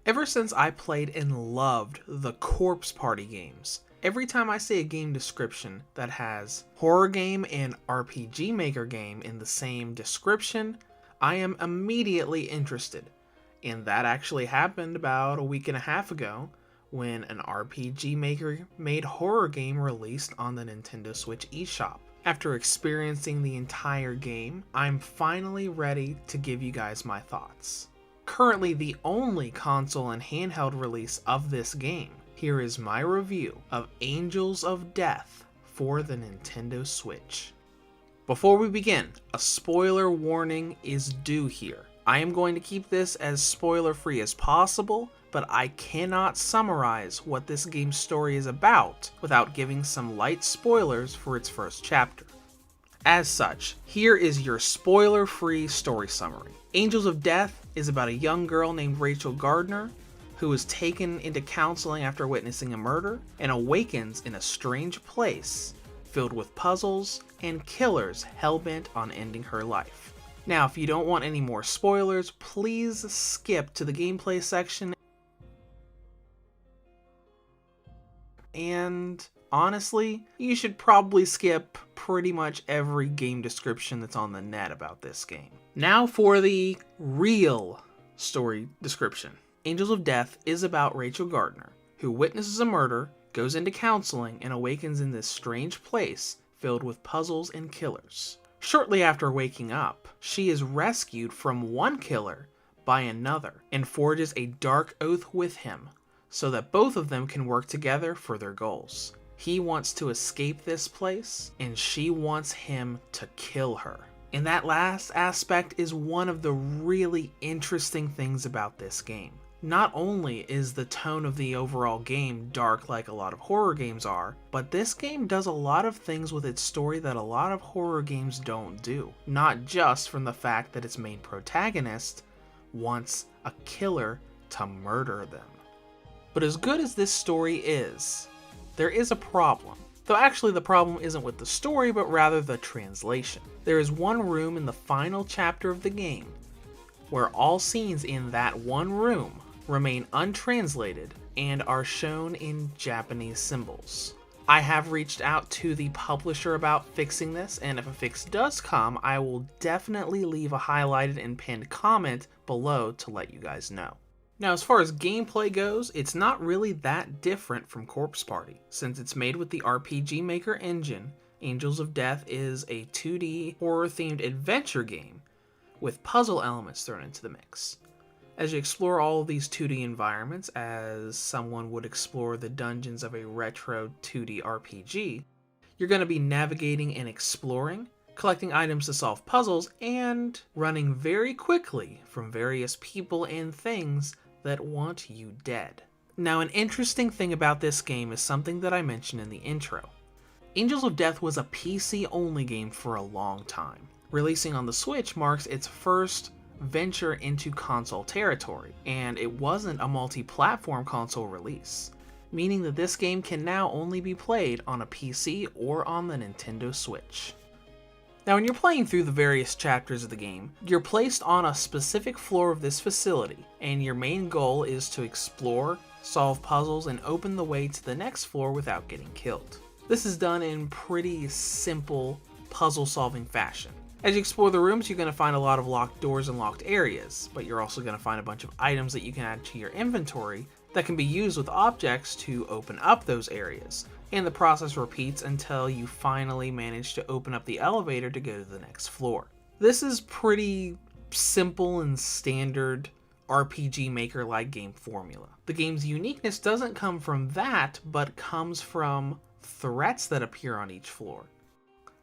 Ever since I played and loved the Corpse Party games, every time I see a game description that has horror game and RPG Maker game in the same description, I am immediately interested. And that actually happened about a week and a half ago when an RPG Maker made horror game released on the Nintendo Switch eShop. After experiencing the entire game, I'm finally ready to give you guys my thoughts. Currently the only console and handheld release of this game, here is my review of Angels of Death for the Nintendo Switch. Before we begin, a spoiler warning is due here. I am going to keep this as spoiler free as possible, but I cannot summarize what this game's story is about without giving some light spoilers for its first chapter. As such, here is your spoiler-free story summary. Angels of Death is about a young girl named Rachel Gardner who is taken into counseling after witnessing a murder and awakens in a strange place filled with puzzles and killers hell-bent on ending her life. Now, if you don't want any more spoilers, please skip to the gameplay section. And honestly, you should probably skip pretty much every game description that's on the net about this game. Now for the real story description. Angels of Death is about Rachel Gardner, who witnesses a murder, goes into counseling, and awakens in this strange place filled with puzzles and killers. Shortly after waking up, she is rescued from one killer by another and forges a dark oath with him so that both of them can work together for their goals. He wants to escape this place, and she wants him to kill her. And that last aspect is one of the really interesting things about this game. Not only is the tone of the overall game dark like a lot of horror games are, but this game does a lot of things with its story that a lot of horror games don't do. Not just from the fact that its main protagonist wants a killer to murder them. But as good as this story is, there is a problem. Though actually the problem isn't with the story, but rather the translation. There is one room in the final chapter of the game where all scenes in that one room remain untranslated and are shown in Japanese symbols. I have reached out to the publisher about fixing this, and if a fix does come, I will definitely leave a highlighted and pinned comment below to let you guys know. Now, as far as gameplay goes, it's not really that different from Corpse Party. Since it's made with the RPG Maker engine, Angels of Death is a 2D horror-themed adventure game with puzzle elements thrown into the mix. As you explore all of these 2D environments, as someone would explore the dungeons of a retro 2D RPG, you're going to be navigating and exploring, collecting items to solve puzzles, and running very quickly from various people and things that want you dead. Now, an interesting thing about this game is something that I mentioned in the intro. Angels of Death was a PC-only game for a long time. Releasing on the Switch marks its first venture into console territory, and it wasn't a multi-platform console release, meaning that this game can now only be played on a PC or on the Nintendo Switch. Now, when you're playing through the various chapters of the game, you're placed on a specific floor of this facility, and your main goal is to explore, solve puzzles, and open the way to the next floor without getting killed. This is done in pretty simple puzzle-solving fashion. As you explore the rooms, you're going to find a lot of locked doors and locked areas, but you're also going to find a bunch of items that you can add to your inventory that can be used with objects to open up those areas. And the process repeats until you finally manage to open up the elevator to go to the next floor. This is pretty simple and standard RPG Maker-like game formula. The game's uniqueness doesn't come from that, but comes from threats that appear on each floor.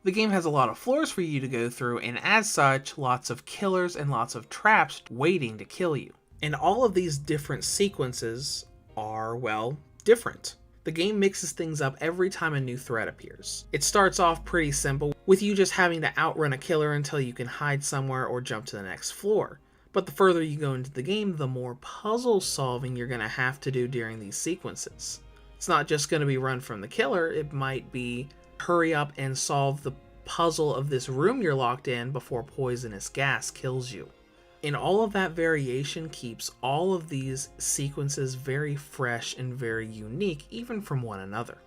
The game has a lot of floors for you to go through, and as such, lots of killers and lots of traps waiting to kill you. And all of these different sequences are, well, different. The game mixes things up every time a new threat appears. It starts off pretty simple, with you just having to outrun a killer until you can hide somewhere or jump to the next floor. But the further you go into the game, the more puzzle solving you're going to have to do during these sequences. It's not just going to be run from the killer, it might be hurry up and solve the puzzle of this room you're locked in before poisonous gas kills you. And all of that variation keeps all of these sequences very fresh and very unique, even from one another.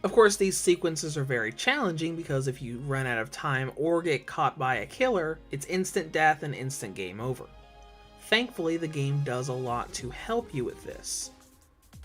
Of course, these sequences are very challenging because if you run out of time or get caught by a killer, it's instant death and instant game over. Thankfully, the game does a lot to help you with this.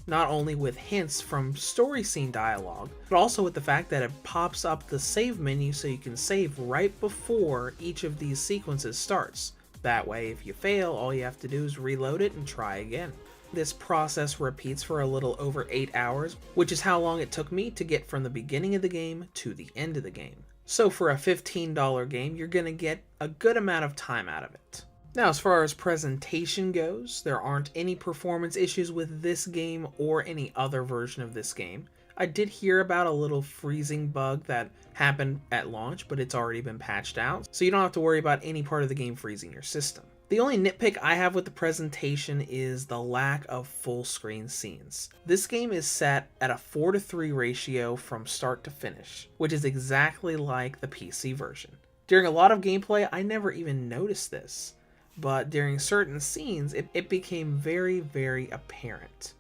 Not only with hints from story scene dialogue, but also with the fact that it pops up the save menu so you can save right before each of these sequences starts. That way, if you fail, all you have to do is reload it and try again. This process repeats for a little over 8 hours, which is how long it took me to get from the beginning of the game to the end of the game. So for a $15 game, you're going to get a good amount of time out of it. Now, as far as presentation goes, there aren't any performance issues with this game or any other version of this game. I did hear about a little freezing bug that happened at launch, but it's already been patched out, so you don't have to worry about any part of the game freezing your system. The only nitpick I have with the presentation is the lack of full screen scenes. This game is set at a 4:3 ratio from start to finish, which is exactly like the PC version. During a lot of gameplay, I never even noticed this, but during certain scenes, it became very, very apparent.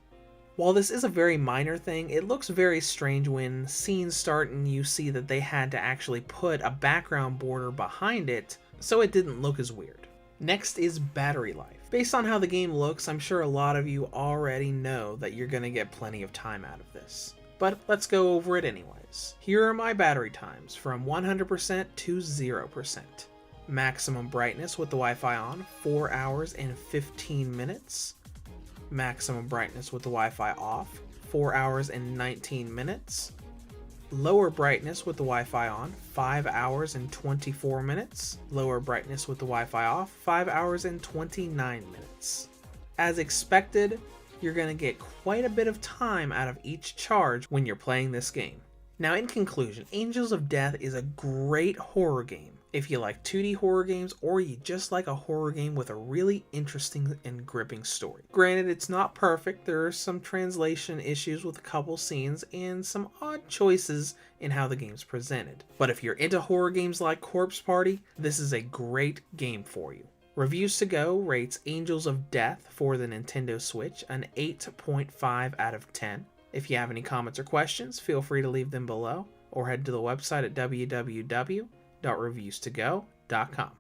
While this is a very minor thing, it looks very strange when scenes start and you see that they had to actually put a background border behind it, so it didn't look as weird. Next is battery life. Based on how the game looks, I'm sure a lot of you already know that you're going to get plenty of time out of this. But let's go over it anyways. Here are my battery times from 100% to 0%. Maximum brightness with the Wi-Fi on, 4 hours and 15 minutes. Maximum brightness with the Wi-Fi off, 4 hours and 19 minutes. Lower brightness with the Wi-Fi on, 5 hours and 24 minutes. Lower brightness with the Wi-Fi off, 5 hours and 29 minutes. As expected, you're going to get quite a bit of time out of each charge when you're playing this game. Now, in conclusion, Angels of Death is a great horror game. If you like 2D horror games, or you just like a horror game with a really interesting and gripping story. Granted, it's not perfect. There are some translation issues with a couple scenes and some odd choices in how the game's presented. But if you're into horror games like Corpse Party, this is a great game for you. Reviews to Go rates Angels of Death for the Nintendo Switch an 8.5 out of 10. If you have any comments or questions, feel free to leave them below, or head to the website at www.reviewstogo.com.